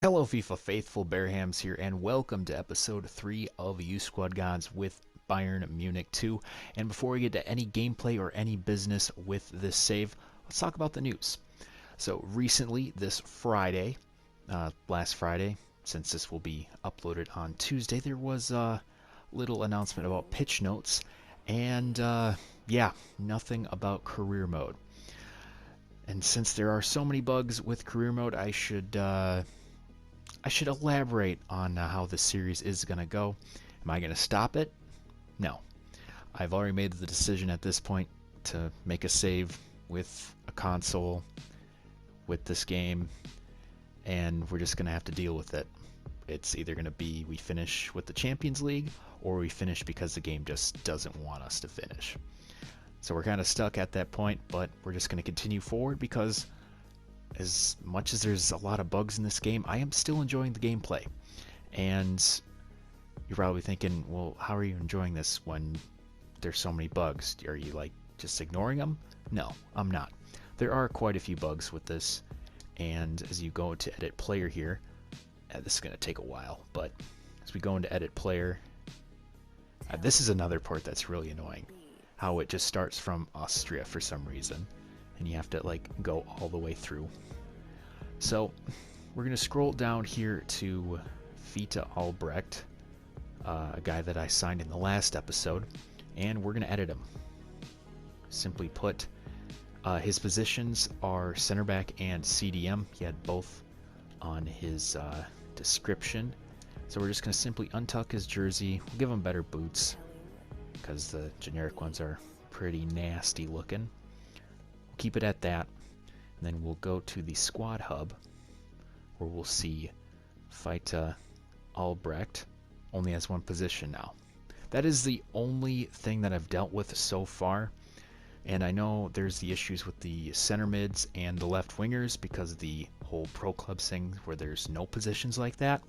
Hello FIFA faithful, Bearhamms here, and welcome to episode 3 of U Squad Gods with Bayern Munich II. And before we get to any gameplay or any business with this save, let's talk about the news. So recently, this Friday, last Friday, since this will be uploaded on Tuesday, there was a little announcement about pitch notes, and yeah, nothing about career mode. And since there are so many bugs with career mode, I should elaborate on how this series is going to go. Am I going to stop it? No. I've already made the decision at this point to make a save with a console with this game, and we're just going to have to deal with it. It's either going to be we finish with the Champions League, or we finish because the game just doesn't want us to finish. So we're kind of stuck at that point, but we're just going to continue forward because as much as there's a lot of bugs in this game, I am still enjoying the gameplay. And you're probably thinking, well, how are you enjoying this when there's so many bugs? Are you like just ignoring them? No, I'm not. There are quite a few bugs with this, and as you go to edit player here, this is going to take a while, but as we go into edit player, this is another part that's really annoying. How it just starts from Austria for some reason, and you have to like go all the way through. So we're going to scroll down here to Fifa Albrecht, a guy that I signed in the last episode, and we're going to edit him. Simply put, his positions are center back and CDM. He had both on his description. So we're just going to simply untuck his jersey. We'll give him better boots because the generic ones are pretty nasty looking. We'll keep it at that. And then we'll go to the squad hub where we'll see Fifa Albrecht only has one position now. That is the only thing that I've dealt with so far. And I know there's the issues with the center mids and the left wingers because of the whole pro clubs thing where there's no positions like that.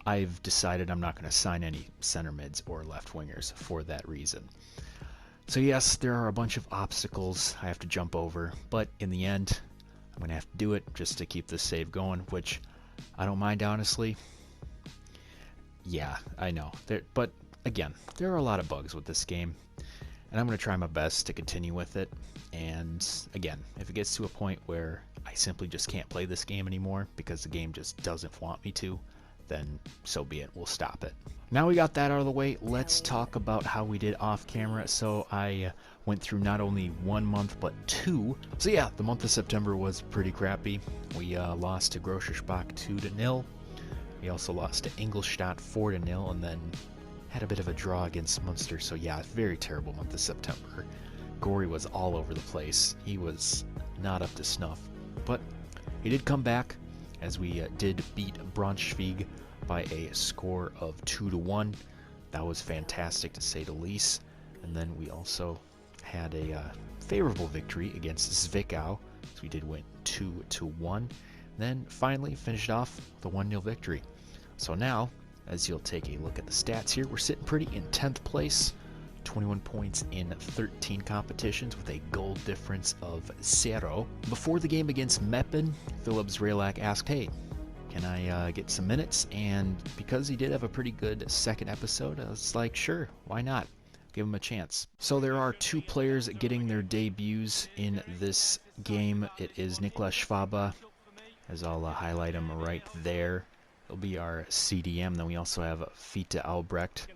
I've decided I'm not going to sign any center mids or left wingers for that reason. So yes, there are a bunch of obstacles I have to jump over, but in the end, I'm going to have to do it just to keep this save going, which I don't mind, honestly. Yeah, I know. But again, there are a lot of bugs with this game, and I'm going to try my best to continue with it. And again, if it gets to a point where I simply just can't play this game anymore because the game just doesn't want me to, then so be it. We'll stop it. Now we got that out of the way, let's talk about how we did off camera. So I went through not only 1 month but 2. So yeah, the month of September was pretty crappy. We lost to Grossersbach 2-0. We also lost to Ingolstadt 4-0, and then had a bit of a draw against Munster. So yeah, very terrible month of September. Gory was all over the place. He was not up to snuff, but he did come back as we did beat Braunschweig by a score of 2-1. That was fantastic to say the least. And then we also had a favorable victory against Zwickau, so we did win 2-1. Then finally finished off with a 1-0 victory. So now, as you'll take a look at the stats here, we're sitting pretty in 10th place. 21 points in 13 competitions with a goal difference of 0. Before the game against Meppen, Philip Zrelak asked, hey, can I get some minutes? And because he did have a pretty good second episode, I was like, sure, why not? Give him a chance. So there are 2 players getting their debuts in this game. It is Niklas Schwabe, as I'll highlight him right there. He'll be our CDM. Then we also have Fifa Albrecht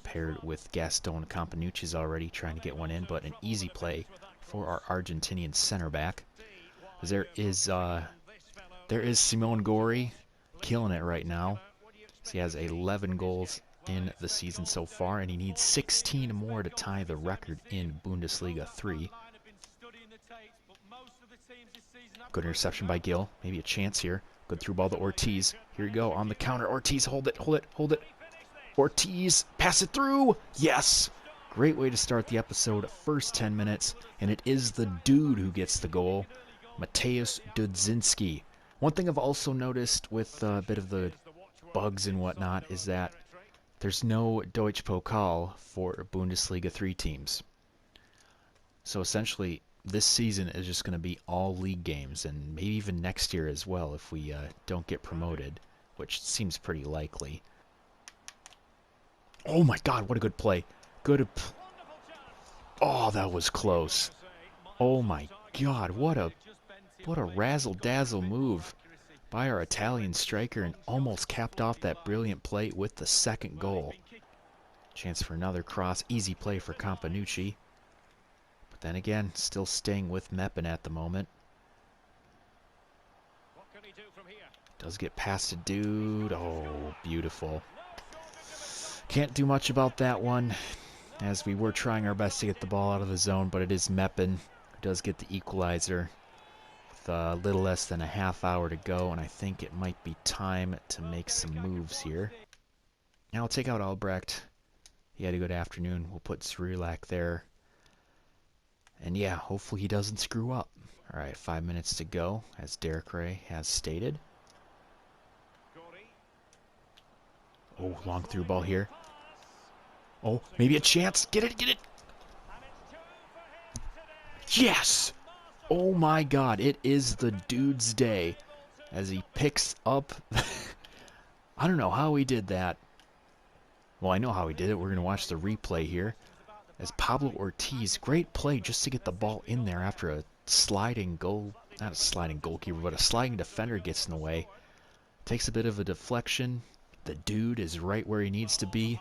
paired with Gaston Campanucci's already trying to get one in, but an easy play for our Argentinian center back. There is Simone Gori killing it right now. So he has 11 goals in the season so far, and he needs 16 more to tie the record in Bundesliga 3. Good interception by Gill. Maybe a chance here. Good through ball to Ortiz. Here we go on the counter. Ortiz, hold it, hold it, hold it. Ortiz, pass it through. Yes. Great way to start the episode. First 10 minutes, and it is the dude who gets the goal, Mateusz Dudzinski. One thing I've also noticed with a bit of the bugs and whatnot is that there's no Deutsche Pokal for Bundesliga 3 teams. So essentially, this season is just going to be all league games, and maybe even next year as well if we don't get promoted, which seems pretty likely. Oh my God, what a good play. Oh, that was close. Oh my God, what a razzle-dazzle move by our Italian striker, and almost capped off that brilliant play with the second goal. Chance for another cross. Easy play for Campanucci. But then again, still staying with Meppen at the moment. Does get past a dude. Oh, beautiful. Can't do much about that one, as we were trying our best to get the ball out of the zone, but it is Meppen who does get the equalizer. A little less than a half hour to go, and I think it might be time to make some moves here. Now I'll take out Albrecht. He had a good afternoon. We'll put Zrulak there. And yeah, hopefully he doesn't screw up. Alright, 5 minutes to go, as Derek Ray has stated. Oh, long through ball here. Oh, maybe a chance. Get it, get it! Yes! Oh my God, it is the dude's day as he picks up. I don't know how he did that. Well, I know how he did it. We're going to watch the replay here. As Pablo Ortiz, great play just to get the ball in there after a sliding goal. Not a sliding goalkeeper, but a sliding defender gets in the way. Takes a bit of a deflection. The dude is right where he needs to be.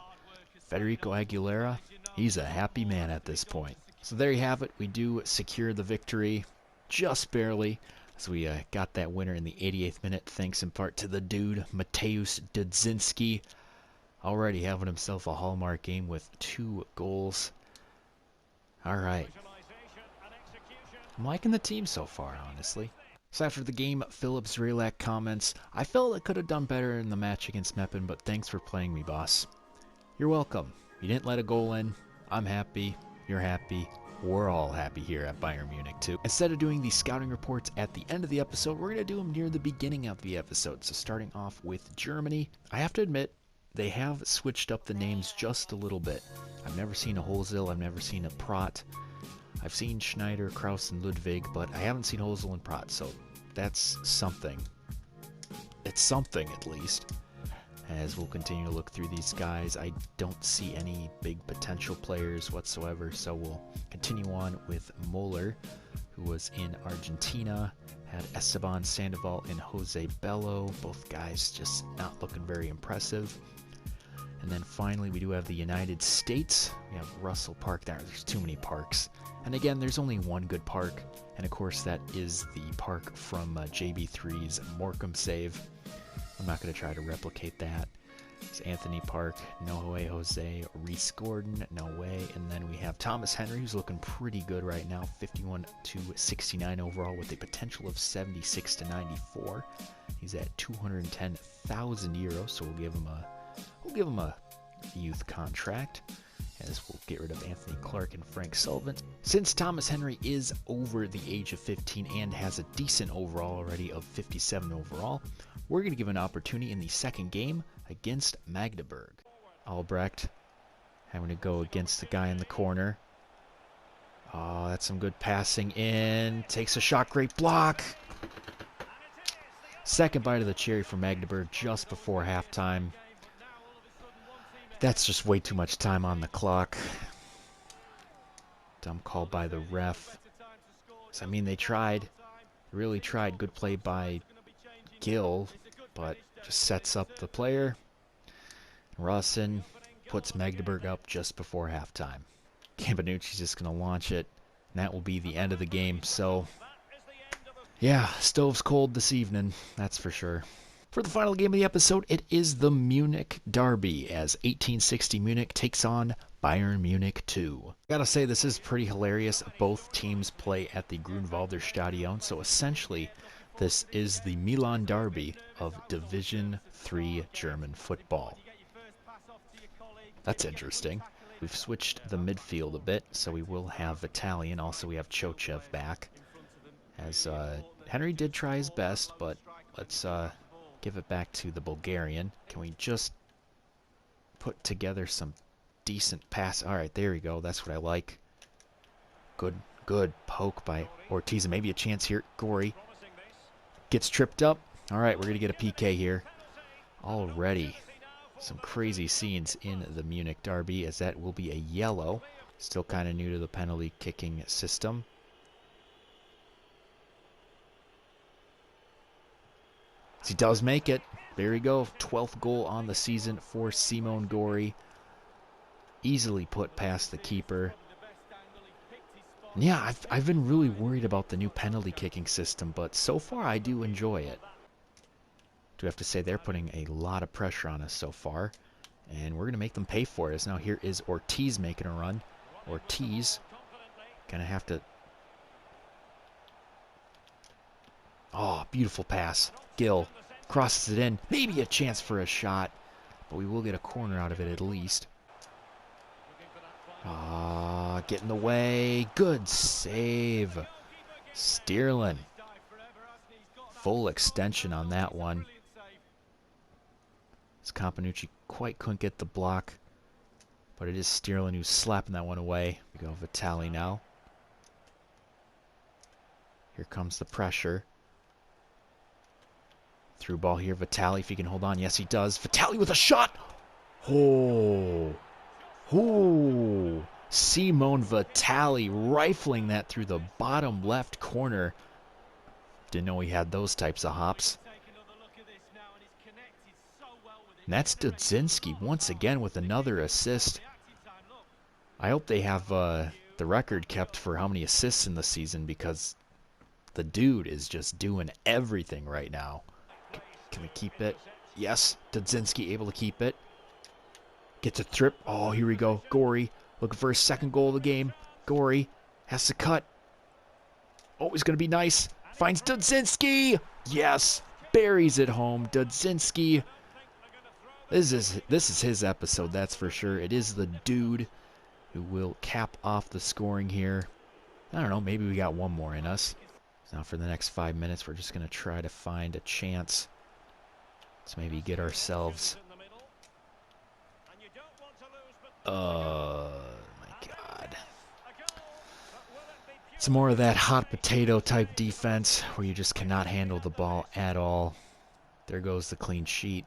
Federico Aguilera, he's a happy man at this point. So there you have it. We do secure the victory. Just barely, as we got that winner in the 88th minute, thanks in part to the dude, Mateusz Dudzinski, already having himself a hallmark game with 2 goals. Alright. I'm liking the team so far, honestly. So after the game, Philip Zrulak comments, I felt I could have done better in the match against Meppen, but thanks for playing me, boss. You're welcome. You didn't let a goal in. I'm happy. You're happy. We're all happy here at Bayern Munich II. Instead of doing the scouting reports at the end of the episode, we're going to do them near the beginning of the episode. So starting off with Germany, I have to admit, they have switched up the names just a little bit. I've never seen a Holzil, I've never seen a Prat. I've seen Schneider, Kraus, and Ludwig, but I haven't seen Holzil and Prat, so that's something. It's something, at least. As we'll continue to look through these guys, I don't see any big potential players whatsoever, so we'll continue on with Moller, who was in Argentina, had Esteban Sandoval and Jose Bello, both guys just not looking very impressive. And then finally, we do have the United States. We have Russell Park there. There's too many parks. And again, there's only one good park, and of course that is the park from JB3's Morecambe save. I'm not going to try to replicate that. It's Anthony Park, no way. Jose, Reese Gordon, no way. And then we have Thomas Henry, who's looking pretty good right now, 51 to 69 overall with a potential of 76 to 94. He's at 210,000 euros, so we'll give him a youth contract, as we'll get rid of Anthony Clark and Frank Sullivan. Since Thomas Henry is over the age of 15 and has a decent overall already of 57 overall, we're going to give an opportunity in the second game against Magdeburg. Albrecht having to go against the guy in the corner. Oh, that's some good passing in. Takes a shot, great block. Second bite of the cherry for Magdeburg just before halftime. That's just way too much time on the clock. Dumb call by the ref. So, I mean, they tried. Really tried. Good play by Gill, but just sets up the player. Rawson puts Magdeburg up just before halftime. Campanucci's just going to launch it, and that will be the end of the game. So, yeah, stove's cold this evening, that's for sure. For the final game of the episode, it is the Munich Derby, as 1860 Munich takes on Bayern Munich II. Gotta say, this is pretty hilarious. Both teams play at the Grünwalder Stadion, so essentially, this is the Milan Derby of Division 3 German football. That's interesting. We've switched the midfield a bit, so we will have Italian. Also, we have Chochev back, as Henry did try his best, but let's give it back to the Bulgarian. Can we just put together some decent pass? All right, there we go. That's what I like. Good good poke by Ortiz. And maybe a chance here. Gory gets tripped up. All right, we're going to get a PK here. Already some crazy scenes in the Munich derby, as that will be a yellow. Still kind of new to the penalty kicking system. He does make it. There we go. 12th goal on the season for Simon Gori. Easily put past the keeper. And yeah, I've been really worried about the new penalty kicking system, but so far I do enjoy it. Do have to say they're putting a lot of pressure on us so far, and we're going to make them pay for it. As now here is Ortiz making a run. Ortiz going to have to... Oh, beautiful pass. Gill crosses it in. Maybe a chance for a shot, but we will get a corner out of it at least. Get in the way. Good save. Steerlin. Full extension on that one. As Companucci quite couldn't get the block, but it is Steerlin who's slapping that one away. We go Vitali now. Here comes the pressure. Through ball here, Vitali, if he can hold on. Yes, he does. Vitali with a shot. Oh. Oh. Simone Vitali rifling that through the bottom left corner. Didn't know he had those types of hops. And that's Dudzinski once again with another assist. I hope they have the record kept for how many assists in the season, because the dude is just doing everything right now. Can we keep it? Yes, Dudzinski able to keep it. Gets a trip. Oh, here we go. Gory looking for his second goal of the game. Gory has to cut. Oh, he's going to be nice. Finds Dudzinski. Yes, buries it home. Dudzinski. This is his episode, that's for sure. It is the dude who will cap off the scoring here. I don't know, maybe we got one more in us. So now for the next 5 minutes, we're just going to try to find a chance to maybe get ourselves... my God. It's more of that hot potato type defense where you just cannot handle the ball at all. There goes the clean sheet.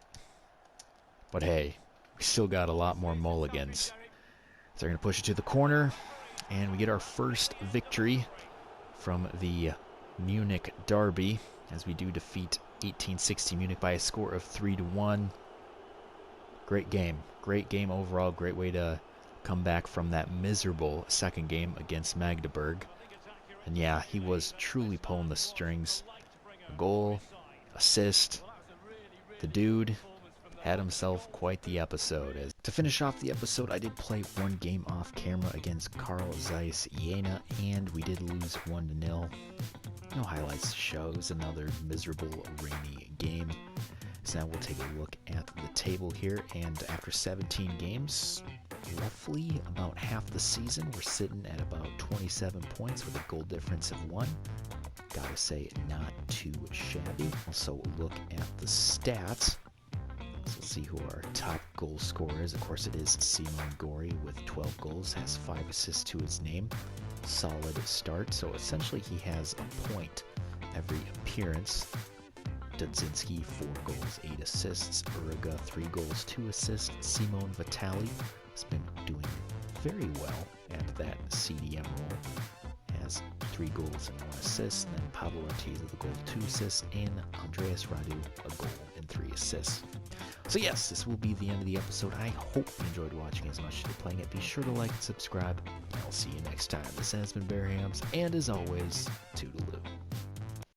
But hey, we still got a lot more mulligans. So they're going to push it to the corner, and we get our first victory from the Munich derby, as we do defeat 1860 Munich by a score of 3-1. Great game overall. Great way to come back from that miserable second game against Magdeburg. And yeah, he was truly pulling the strings. A goal, assist, the dude had himself quite the episode. To finish off the episode, I did play one game off camera against Carl Zeiss Jena, and we did lose 1-0. No highlights to show. It was another miserable, rainy game. So now we'll take a look at the table here, and after 17 games, roughly about half the season, we're sitting at about 27 points with a goal difference of 1. Gotta say, not too shabby. Also look at the stats. So let's see who our top goal scorer is. Of course, it is Simon Gori with 12 goals, has 5 assists to his name. Solid start. So essentially, he has a point every appearance. Dudzinski, 4 goals, 8 assists. Uriga, 3 goals, 2 assists. Simone Vitali has been doing very well at that CDM role. Has 3 goals and 1 assist. And then Pablo Ortiz with a goal, 2 assists. And Andreas Radu, a goal and 3 assists. So yes, this will be the end of the episode. I hope you enjoyed watching as much as you're playing it. Be sure to like and subscribe, and I'll see you next time. This has been Bearhamms, and as always, toodaloo.